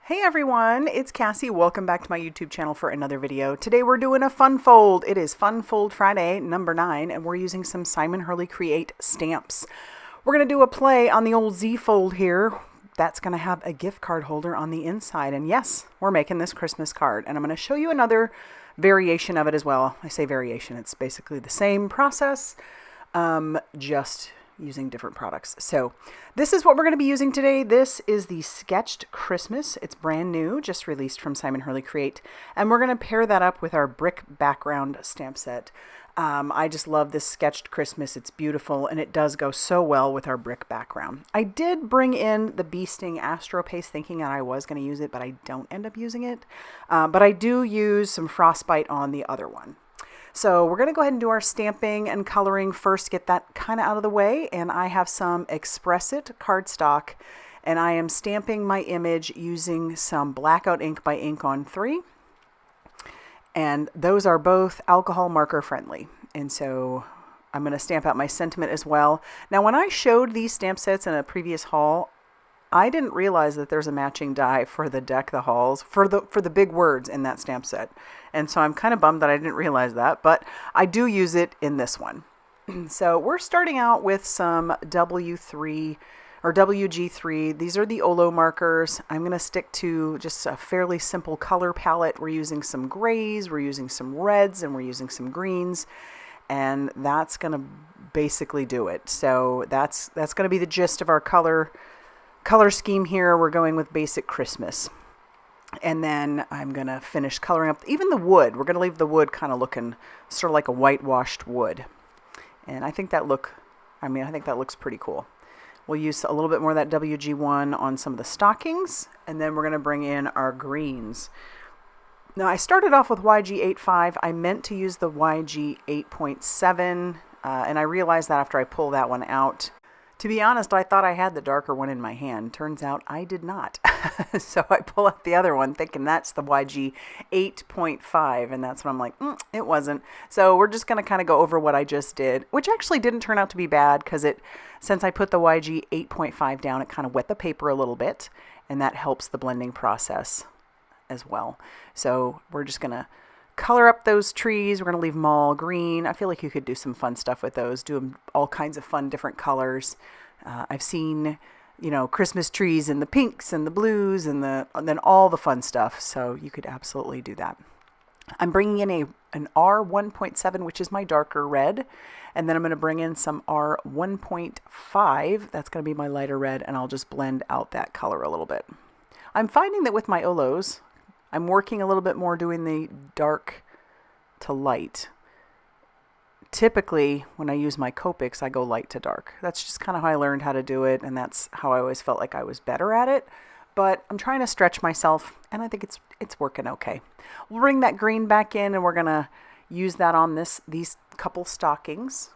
Hey everyone, it's Cassie. Welcome back to my YouTube channel for another video. Today we're doing a fun fold. It is Fun Fold Friday, number 9, and we're using some Simon Hurley Create stamps. We're going to do a play on the old Z fold here. That's going to have a gift card holder on the inside. And yes, we're making this Christmas card. And I'm going to show you another variation of it as well. I say variation, it's basically the same process, just using different products. So this is what we're going to be using today. This is the Sketched Christmas. It's brand new, just released from Simon Hurley Create. And we're going to pair that up with our brick background stamp set. I just love this Sketched Christmas. It's beautiful and it does go so well with our brick background. I did bring in the Bee Sting Astro paste thinking that I was going to use it, but I don't end up using it. But I do use some Frostbite on the other one. So we're going to go ahead and do our stamping and coloring first, get that kind of out of the way. And I have some Express It cardstock, and I am stamping my image using some Blackout ink by Ink on 3. And those are both alcohol marker friendly. And so I'm going to stamp out my sentiment as well. Now, when I showed these stamp sets in a previous haul, I didn't realize that there's a matching die for the Deck the Halls, for the big words in that stamp set. And so I'm kind of bummed that I didn't realize that, but I do use it in this one. So we're starting out with some W3 or WG3. These are the Olo markers. I'm going to stick to just a fairly simple color palette. We're using some grays, we're using some reds, and we're using some greens. And that's going to basically do it. So that's going to be the gist of our color scheme here. We're going with basic Christmas. And then I'm going to finish coloring up even the wood. We're going to leave the wood kind of looking sort of like a whitewashed wood. And I think that looks pretty cool. We'll use a little bit more of that WG1 on some of the stockings, and then we're going to bring in our greens. Now, I started off with YG85. I meant to use the YG 8.7, and I realized that after I pulled that one out. To be honest, I thought I had the darker one in my hand. Turns out I did not. So I pull out the other one thinking that's the YG 8.5, and that's when I'm like, it wasn't. So we're just going to kind of go over what I just did, which actually didn't turn out to be bad because since I put the YG 8.5 down, it kind of wet the paper a little bit, and that helps the blending process as well. So we're just going to color up those trees. We're going to leave them all green. I feel like you could do some fun stuff with those, do them all kinds of fun different colors. I've seen, Christmas trees in the pinks and the blues and then all the fun stuff. So you could absolutely do that. I'm bringing in an R1.7, which is my darker red. And then I'm going to bring in some R1.5. That's going to be my lighter red. And I'll just blend out that color a little bit. I'm finding that with my Olos, I'm working a little bit more doing the dark to light. Typically, when I use my Copics, I go light to dark. That's just kind of how I learned how to do it, and that's how I always felt like I was better at it. But I'm trying to stretch myself, and I think it's working okay. We'll bring that green back in, and we're going to use that on these couple stockings.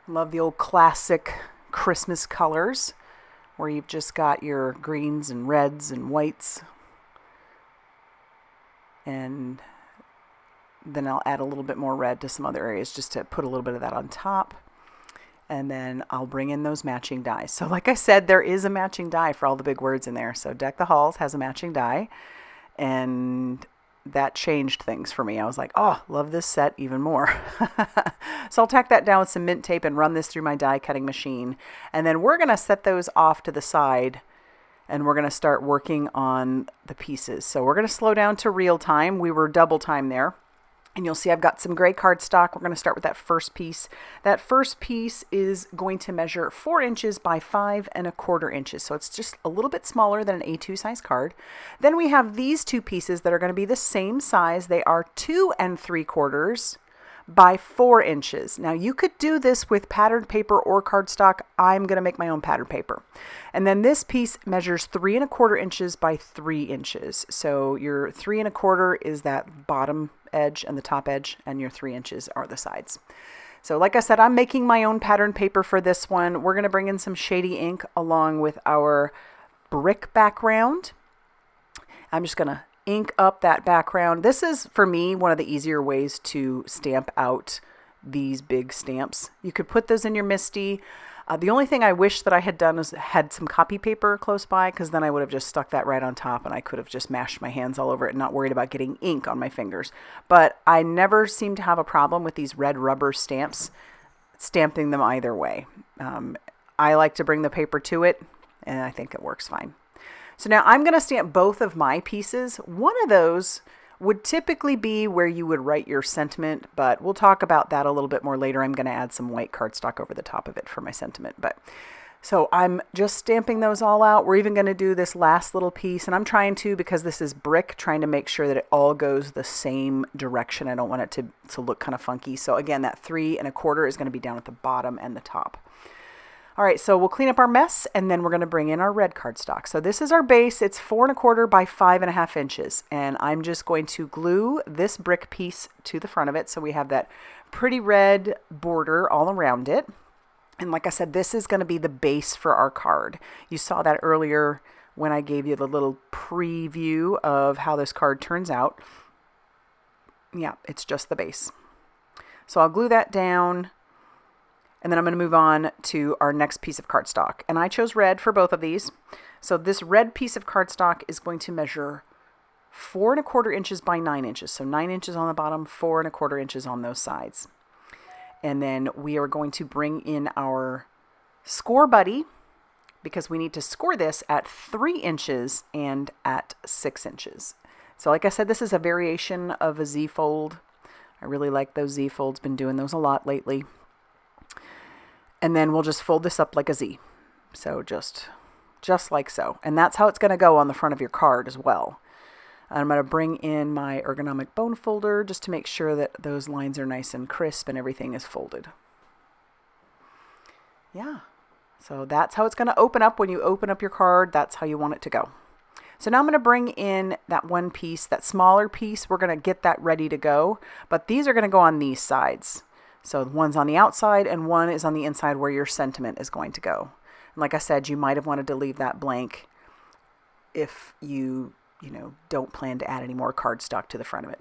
Love the old classic Christmas colors, where you've just got your greens and reds and whites. And then I'll add a little bit more red to some other areas just to put a little bit of that on top. And then I'll bring in those matching dies. So like I said, there is a matching die for all the big words in there. So Deck the Halls has a matching die. And that changed things for me. I was like, oh, love this set even more. So I'll tack that down with some mint tape and run this through my die cutting machine. And then we're going to set those off to the side. And we're going to start working on the pieces. So we're going to slow down to real time. We were double time there. And you'll see I've got some gray cardstock. We're going to start with that first piece. That first piece is going to measure 4 inches by 5 1/4 inches. So it's just a little bit smaller than an A2 size card. Then we have these two pieces that are going to be the same size. They are 2 3/4 by 4 inches. Now you could do this with patterned paper or cardstock. I'm going to make my own patterned paper. And then this piece measures 3 1/4 inches by 3 inches. So your 3 1/4 is that bottom edge and the top edge, and your 3 inches are the sides. So like I said, I'm making my own patterned paper for this one. We're going to bring in some Shady ink along with our brick background. I'm just going to ink up that background. This is, for me, one of the easier ways to stamp out these big stamps. You could put those in your MISTI. The only thing I wish that I had done is had some copy paper close by, because then I would have just stuck that right on top and I could have just mashed my hands all over it and not worried about getting ink on my fingers. But I never seem to have a problem with these red rubber stamps, stamping them either way. I like to bring the paper to it, and I think it works fine. So now I'm going to stamp both of my pieces. One of those would typically be where you would write your sentiment, but we'll talk about that a little bit more later. I'm going to add some white cardstock over the top of it for my sentiment. So I'm just stamping those all out. We're even going to do this last little piece, and I'm trying to, because this is brick, trying to make sure that it all goes the same direction. I don't want it to look kind of funky. So again, that 3 1/4 is going to be down at the bottom and the top. All right, so we'll clean up our mess, and then we're going to bring in our red cardstock. So this is our base. It's 4 1/4 by 5 1/2 inches, and I'm just going to glue this brick piece to the front of it so we have that pretty red border all around it. And like I said, this is going to be the base for our card. You saw that earlier when I gave you the little preview of how this card turns out. Yeah, it's just the base. So I'll glue that down. And then I'm going to move on to our next piece of cardstock. And I chose red for both of these. So this red piece of cardstock is going to measure 4 1/4 inches by 9 inches. So 9 inches on the bottom, 4 1/4 inches on those sides. And then we are going to bring in our Scor-Buddy, because we need to score this at 3 inches and at 6 inches. So like I said, this is a variation of a Z-fold. I really like those Z-folds. Been doing those a lot lately. And then we'll just fold this up like a Z. So just like so. And that's how it's going to go on the front of your card as well. I'm going to bring in my ergonomic bone folder just to make sure that those lines are nice and crisp and everything is folded. Yeah. So that's how it's going to open up. When you open up your card, that's how you want it to go. So now I'm going to bring in that one piece, that smaller piece. We're going to get that ready to go. But these are going to go on these sides. So one's on the outside and one is on the inside where your sentiment is going to go. And like I said, you might have wanted to leave that blank if you don't plan to add any more cardstock to the front of it.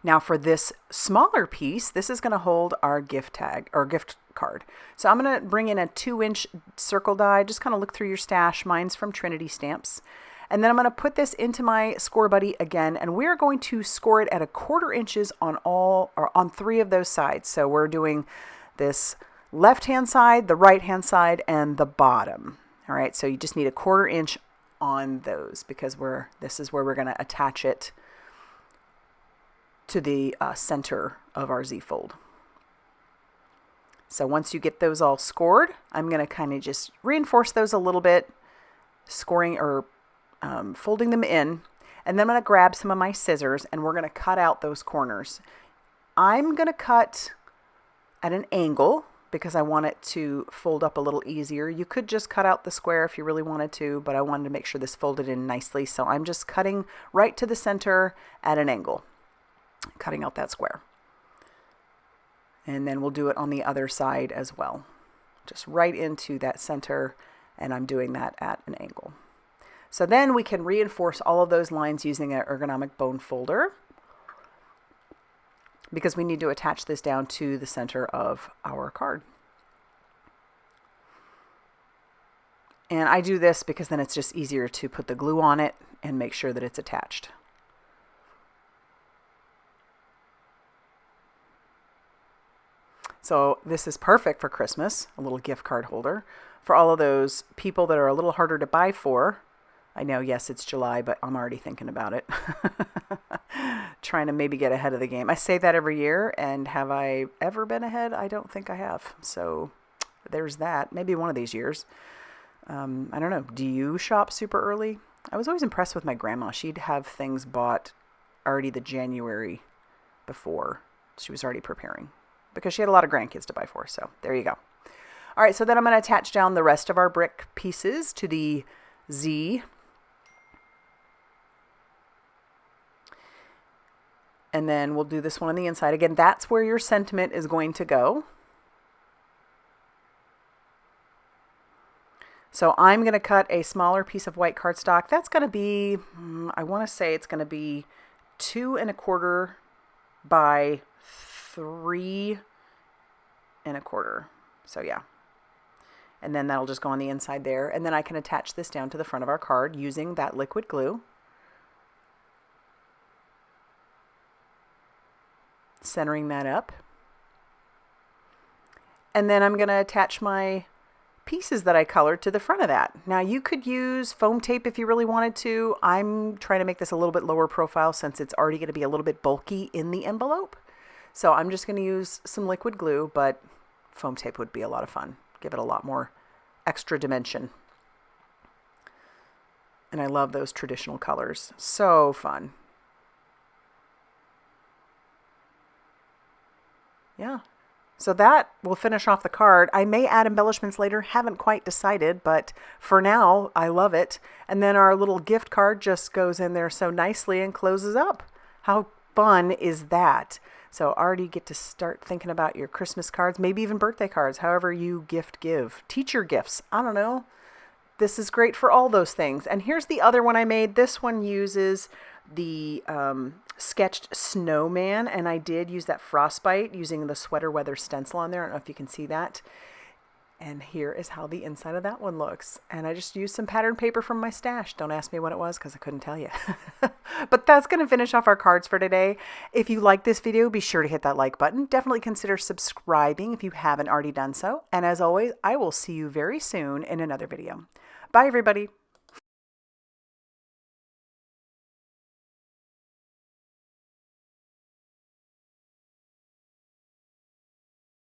Now for this smaller piece, this is going to hold our gift tag or gift card. So I'm going to bring in a 2-inch circle die. Just kind of look through your stash. Mine's from Trinity Stamps. And then I'm going to put this into my Scor-Buddy again, and we're going to score it at 1/4 inches on on 3 of those sides. So we're doing this left-hand side, the right-hand side, and the bottom. All right, so you just need 1/4 inch on those, because this is where we're going to attach it to the center of our Z-fold. So once you get those all scored, I'm going to kind of just reinforce those a little bit, scoring or folding them in, and then I'm going to grab some of my scissors and we're going to cut out those corners. I'm going to cut at an angle because I want it to fold up a little easier. You could just cut out the square if you really wanted to, but I wanted to make sure this folded in nicely. So I'm just cutting right to the center at an angle, cutting out that square. And then we'll do it on the other side as well. Just right into that center, and I'm doing that at an angle. So then we can reinforce all of those lines using an ergonomic bone folder, because we need to attach this down to the center of our card. And I do this because then it's just easier to put the glue on it and make sure that it's attached. So this is perfect for Christmas, a little gift card holder for all of those people that are a little harder to buy for. I know, yes, it's July, but I'm already thinking about it. Trying to maybe get ahead of the game. I say that every year, and have I ever been ahead? I don't think I have. So there's that. Maybe one of these years. I don't know. Do you shop super early? I was always impressed with my grandma. She'd have things bought already the January before. She was already preparing because she had a lot of grandkids to buy for. So there you go. All right, so then I'm going to attach down the rest of our brick pieces to the Z. And then we'll do this one on the inside. Again, that's where your sentiment is going to go. So I'm going to cut a smaller piece of white cardstock. That's going to be, I want to say it's going to be 2 1/4 by 3 1/4. So yeah. and then that'll just go on the inside there. And then I can attach this down to the front of our card using that liquid glue. Centering that up. And then I'm going to attach my pieces that I colored to the front of that. Now you could use foam tape if you really wanted to. I'm trying to make this a little bit lower profile since it's already going to be a little bit bulky in the envelope. So I'm just going to use some liquid glue, but foam tape would be a lot of fun. Give it a lot more extra dimension. And I love those traditional colors. So fun. Yeah. So that will finish off the card. I may add embellishments later, haven't quite decided, but for now, I love it. And then our little gift card just goes in there so nicely and closes up. How fun is that? So already get to start thinking about your Christmas cards, maybe even birthday cards, however you give. Teacher gifts, I don't know. This is great for all those things. And here's the other one I made. This one uses the sketched snowman, and I did use that Frostbite using the sweater weather stencil on there. I don't know if you can see that. And here is how the inside of that one looks. And I just used some pattern paper from my stash. Don't ask me what it was because I couldn't tell you. But that's going to finish off our cards for today. If you like this video, be sure to hit that like button. Definitely consider subscribing if you haven't already done so. And as always, I will see you very soon in another video. Bye, everybody.